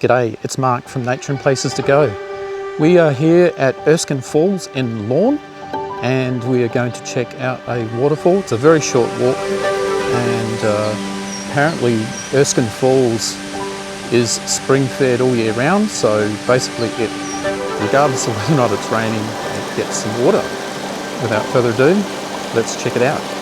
G'day, it's Mark from Nature and Places to Go. We are here at Erskine Falls in Lorne and we are going to check out a waterfall. It's a very short walk and apparently Erskine Falls is spring fed all year round, so basically regardless of whether or not it's raining, it gets some water. Without further ado, let's check it out.